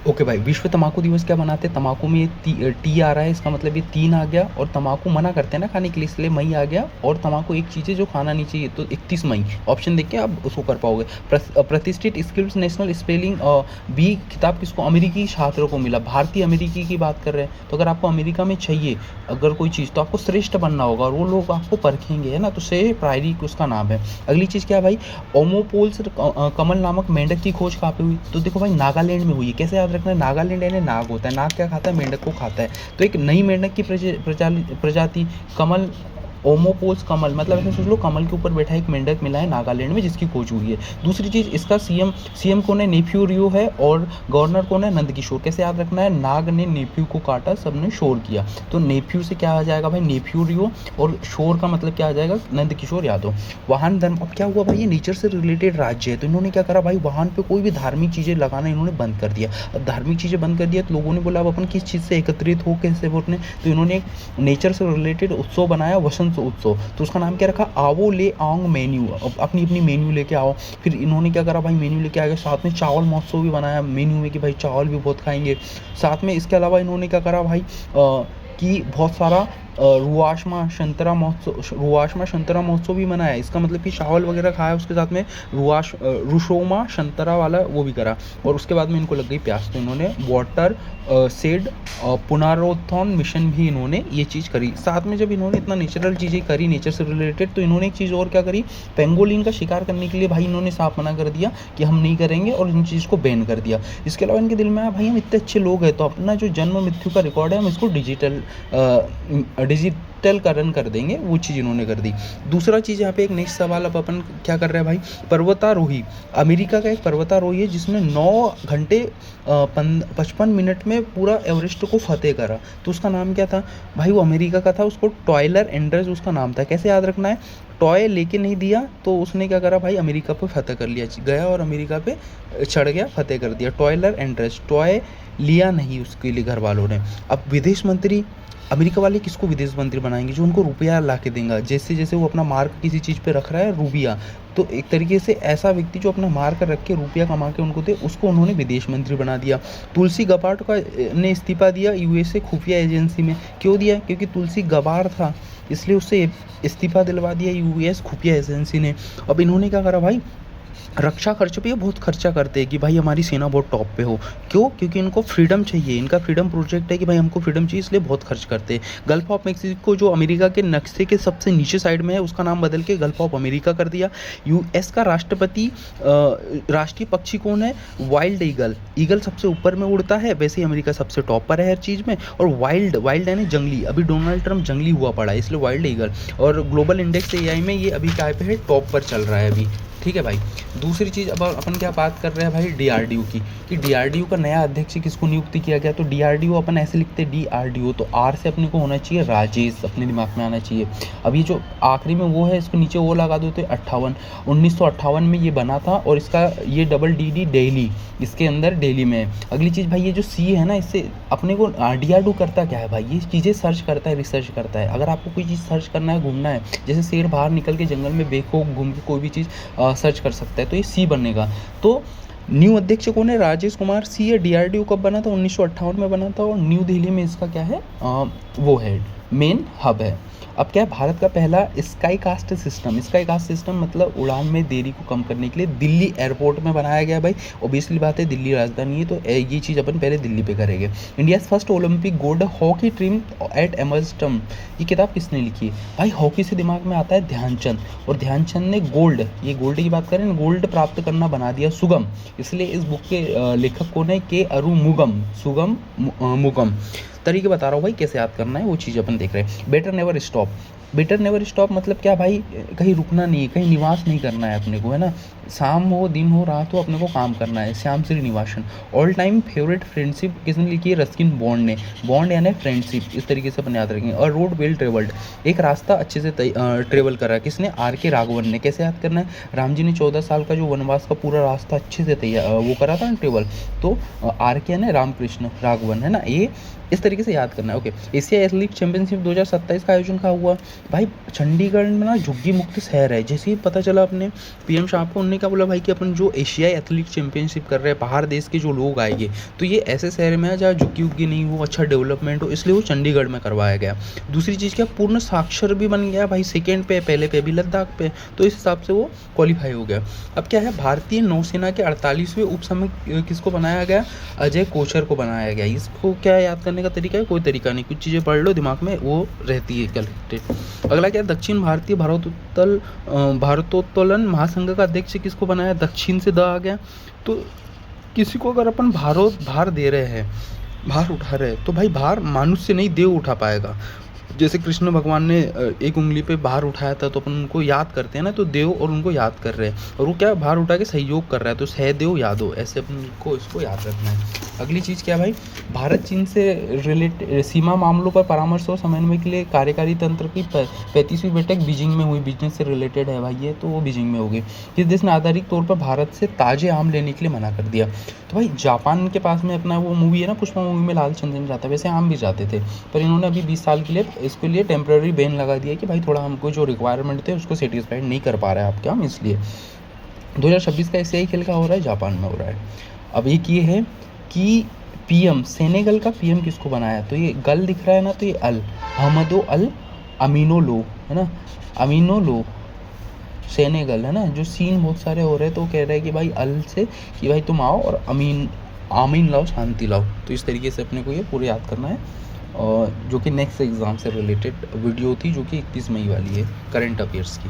Okay भाई, विश्व तम्बाकू दिवस क्या मनाते हैं? तम्बाकू में ये टी आ रहा है, इसका मतलब ये 3 आ गया, और तम्बाकू मना करते हैं ना खाने के लिए, इसलिए मई आ गया। और तम्बाकू एक चीज़ है जो खाना नहीं चाहिए, तो 31 मई ऑप्शन देख के आप उसको कर पाओगे। प्रतिष्ठित स्किल्स नेशनल स्पेलिंग बी खिताब किसको? अमेरिकी छात्रों को मिला। भारतीय अमेरिकी की बात कर रहे हैं, तो अगर आपको अमेरिका में चाहिए अगर कोई चीज़, तो आपको श्रेष्ठ बनना होगा, और वो लोग आपको परखेंगे, है ना। तो से प्रायरी उसका नाम है। अगली चीज़ क्या है भाई? ओमोपोल्स कमल नामक मेंढक की खोज कहाँ पे हुई? तो देखो भाई, नागालैंड में हुई है। कैसे याद रखना है? नागालैंड यानी नाग होता है, नाग क्या खाता है? मेंढक को खाता है। तो एक नई मेंढक की प्रजाति कमल, ओमोपोल्स कमल, मतलब ऐसे सोच लो, कमल के ऊपर बैठा एक मेंढक मिला है नागालैंड में, जिसकी खोज हुई है। दूसरी चीज़, इसका सीएम कौन है? नेफ्यू रियो है, और गवर्नर कौन है? नंदकिशोर। कैसे याद रखना है? नाग ने नेफ्यू को काटा, सबने शोर किया, तो नेफ्यू से क्या आ जाएगा भाई? नेफ्यू रियो, और शोर का मतलब क्या आ जाएगा? नंदकिशोर यादव। वाहन धर्म, अब क्या हुआ भाई? ये नेचर से रिलेटेड राज्य है, तो इन्होंने क्या करा भाई? वाहन पे कोई भी धार्मिक चीज़ें लगाना इन्होंने बंद कर दिया। अब धार्मिक चीज़ें बंद कर दिया, तो लोगों ने बोला अब अपन किस चीज़ से एकत्रित हो, कैसे बोलने, तो इन्होंने एक नेचर से रिलेटेड उत्सव बनाया, वसंत उत्सव। तो उसका नाम क्या रखा? आवो ले आंग मेन्यू। अपनी अपनी मेन्यू लेके आओ। फिर इन्होंने क्या करा भाई? मेन्यू लेके आ गए, साथ में चावल महोत्सव भी बनाया मेन्यू में, कि भाई चावल भी बहुत खाएंगे साथ में। इसके अलावा इन्होंने क्या करा भाई? कि बहुत सारा रुआशमा संतरा महोत्सव भी मनाया। इसका मतलब कि चावल वगैरह खाया, उसके साथ में रुशोमा संतरा वाला वो भी करा। और उसके बाद में इनको लग गई प्यास, तो इन्होंने वाटर सेड पुनरुत्थान मिशन भी इन्होंने ये चीज़ करी। साथ में जब इन्होंने इतना नेचुरल चीज़ें करी, नेचर से रिलेटेड, तो इन्होंने एक चीज़ और क्या करी? पेंगोलिन का शिकार करने के लिए भाई इन्होंने साफ मना कर दिया कि हम नहीं करेंगे, और इन चीज़ को बैन कर दिया। इसके अलावा इनके दिल में आया भाई हम इतने अच्छे लोग हैं, तो अपना जो जन्म मृत्यु का रिकॉर्ड है हम इसको डिजिटलकरण कर देंगे, वो चीज़ इन्होंने कर दी। दूसरा चीज़ यहाँ पे एक नेक्स्ट सवाल, अब अपन क्या कर रहे हैं भाई? पर्वतारोही, अमेरिका का एक पर्वतारोही है जिसने 9 घंटे 55 मिनट में पूरा एवरेस्ट को फतेह करा। तो उसका नाम क्या था भाई? वो अमेरिका का था, उसको टॉयलर एंडर्स उसका नाम था। कैसे याद रखना है? टॉय लेके नहीं दिया, तो उसने क्या करा भाई? अमेरिका पे फतेह कर लिया, गया और अमेरिका पे चढ़ गया, फतेह कर दिया। टॉयलर एंडर्स, टॉय लिया नहीं उसके लिए घर वालों ने। अब विदेश मंत्री, अमेरिका वाले किसको विदेश मंत्री बनाएंगे? जो उनको रुपया ला के देगा, जैसे जैसे वो अपना मार्क किसी चीज़ पे रख रहा है, रुपया, तो एक तरीके से ऐसा व्यक्ति जो अपना मार्क रख के रुपया कमा के उनको दे, उसको उन्होंने विदेश मंत्री बना दिया। तुलसी गबार्ड का ने इस्तीफा दिया यूएसए खुफिया एजेंसी में। क्यों दिया? क्योंकि तुलसी गबार्ड था, इसलिए उससे इस्तीफा दिलवा दिया यूएस खुफिया एजेंसी ने। अब इन्होंने क्या करा भाई? रक्षा खर्च पे ये बहुत खर्चा करते हैं कि भाई हमारी सेना बहुत टॉप पे हो। क्यों? क्योंकि इनको फ्रीडम चाहिए, इनका फ्रीडम प्रोजेक्ट है कि भाई हमको फ्रीडम चाहिए, इसलिए बहुत खर्च करते हैं। गल्फ ऑफ मेक्सिको जो अमेरिका के नक्शे के सबसे नीचे साइड में है, उसका नाम बदल के गल्फ ऑफ अमेरिका कर दिया। यूएस का राष्ट्रीय पक्षी कौन है? Wild eagle. ईगल सबसे ऊपर में उड़ता है, वैसे ही अमेरिका सबसे टॉप पर है हर चीज़ में। और वाइल्ड वाइल्ड यानी जंगली, अभी डोनाल्ड ट्रंप जंगली हुआ पड़ा है, इसलिए वाइल्ड ईगल। और ग्लोबल इंडेक्स एआई में ये अभी क्या पे है? टॉप पर चल रहा है अभी। ठीक है भाई। दूसरी चीज़, अब अपन क्या बात कर रहे हैं भाई? डीआरडीओ की, कि डीआरडीओ का नया अध्यक्ष किसको नियुक्त किया गया? तो डीआरडीओ अपन ऐसे लिखते हैं डीआरडीओ, तो आर से अपने को होना चाहिए राजेश, अपने दिमाग में आना चाहिए। अब ये जो आखिरी में वो है, इसको नीचे वो लगा दो, तो 1958 में ये बना था, और इसका ये डबल डी दिल्ली, इसके अंदर दिल्ली में है। अगली चीज़ भाई, ये जो सी है ना, इससे अपने को डीआरडीओ करता क्या है भाई? ये चीज़ें सर्च करता है, रिसर्च करता है। अगर आपको कोई चीज़ सर्च करना है, घूमना है, जैसे शेर बाहर निकल के जंगल में बेखौफ घूम के कोई भी चीज़ सर्च कर सकता है, तो ये सी बनेगा। तो न्यू अध्यक्ष कौन है? राजेश कुमार सी है। डीआरडीओ कब बना था? 1958 में बना था, और न्यू दिल्ली में इसका क्या है? वो है मेन हब है। अब क्या है? भारत का पहला स्काई कास्ट सिस्टम मतलब उड़ान में देरी को कम करने के लिए दिल्ली एयरपोर्ट में बनाया गया भाई। ऑब्वियसली बात है, दिल्ली राजधानी है, तो ये चीज़ अपन पहले दिल्ली पे करेंगे। India first Olympic gold hockey team at Amsterdam, ये किताब किसने लिखी है भाई? हॉकी से दिमाग में आता है ध्यानचंद, और ध्यानचंद ने गोल्ड की बात करें, गोल्ड प्राप्त करना बना दिया सुगम, इसलिए इस बुक के लेखक कौन है? के अरुमुगम, मुगम। तरीके बता रहा हूँ भाई कैसे याद करना है, वो चीज़ अपन देख रहे हैं। बेटर नेवर स्टॉप मतलब क्या भाई? कहीं रुकना नहीं है, कहीं निवास नहीं करना है अपने को, है ना। शाम हो, दिन हो, रात हो, अपने को काम करना है। Shyam Srinivasan. All time favourite friendship किसने लिखी है? रस्किन बॉन्ड ने। बॉन्ड यानी फ्रेंडशिप, इस तरीके से अपन याद रखेंगे। और रोड वेल ट्रेवल्ड, एक रास्ता अच्छे से ट्रेवल करा है, किसने? आर के राघवन ने। कैसे याद करना है? राम जी ने 14 साल का जो वनवास का पूरा रास्ता अच्छे से तैयार वो करा था ना, ट्रेवल, तो आर के यानी रामकृष्ण राघवन, है ना। ये इस तरीके से याद करना है। ओके। एशिया एथलीट चैंपियनशिप 2027 का आयोजन कहाँ हुआ? भाई चंडीगढ़ में ना झुग्गी मुक्त शहर है। जैसे ही पता चला अपने पीएम साहब को, उन्होंने क्या बोला भाई कि अपन जो एशियाई एथलीट चैंपियनशिप कर रहे हैं, बाहर देश के जो लोग आएंगे, तो ये ऐसे शहर में है जहाँ झुग्गी उग्गी नहीं हो, अच्छा डेवलपमेंट हो, इसलिए वो चंडीगढ़ में करवाया गया। दूसरी चीज़ क्या, पूर्ण साक्षर भी बन गया भाई, सेकेंड पे, पहले पे भी लद्दाख पे, तो इस हिसाब से वो क्वालिफाई हो गया। अब क्या है, भारतीय नौसेना के 48वें उपसमक किसको बनाया गया, अजय कोचर को बनाया गया। इसको क्या याद करने का तरीका है, कोई तरीका नहीं, कुछ चीज़ें पढ़ लो दिमाग में वो रहती है कलेक्टेड। अगला क्या, दक्षिण भारतीय भारोत्तोलन महासंघ का अध्यक्ष किसको बनाया, दक्षिण से द आ गया। तो किसी को अगर अपन भार दे रहे हैं, भार उठा रहे हैं, तो भाई भार मनुष्य नहीं देव उठा पाएगा। जैसे कृष्ण भगवान ने एक उंगली पे भार उठाया था, तो अपन उनको याद करते हैं ना, तो देव और उनको याद कर रहे हैं, और वो क्या भार उठा के सहयोग कर रहा है, तो सहदेव यादव, ऐसे अपन को इसको याद रखना है। अगली चीज़ क्या भाई, भारत चीन से रिलेटेड सीमा मामलों पर परामर्श और समन्वय के लिए कार्यकारी तंत्र की 35वीं बैठक बीजिंग में हुई। बिजनेस से रिलेटेड है भाई ये, तो वो बीजिंग में होगी। किस देश ने आधारिक तौर पर भारत से ताजे आम लेने के लिए मना कर दिया, तो भाई जापान के पास में अपना वो मूवी है ना पुष्पा, मूवी में लाल चंदन जाता है, वैसे आम भी जाते थे, पर इन्होंने अभी 20 साल के लिए इसके लिए टेम्प्रेरी बैन लगा दिया कि भाई थोड़ा हमको जो रिक्वायरमेंट थे उसको सेटिस्फाइड नहीं कर पा रहे हैं आपके हम, इसलिए 2026 का एशियाई खेल का हो रहा है, जापान में हो रहा है। अब एक ये है कि पीएम, सेनेगल का पीएम किसको बनाया, तो ये गल दिख रहा है ना, तो ये अल अहमदो अल अमीनो लो है ना, अमीनो लो सेनेगल है ना। जो सीन बहुत सारे हो रहे हैं, तो कह रहा है कि भाई अल से कि भाई तुम आओ और आमीन लाओ, शांति लाओ। तो इस तरीके से अपने को ये पूरे याद करना है, और जो कि नेक्स्ट एग्ज़ाम से रिलेटेड वीडियो थी, जो कि 31 मई वाली है, करंट अफेयर्स की।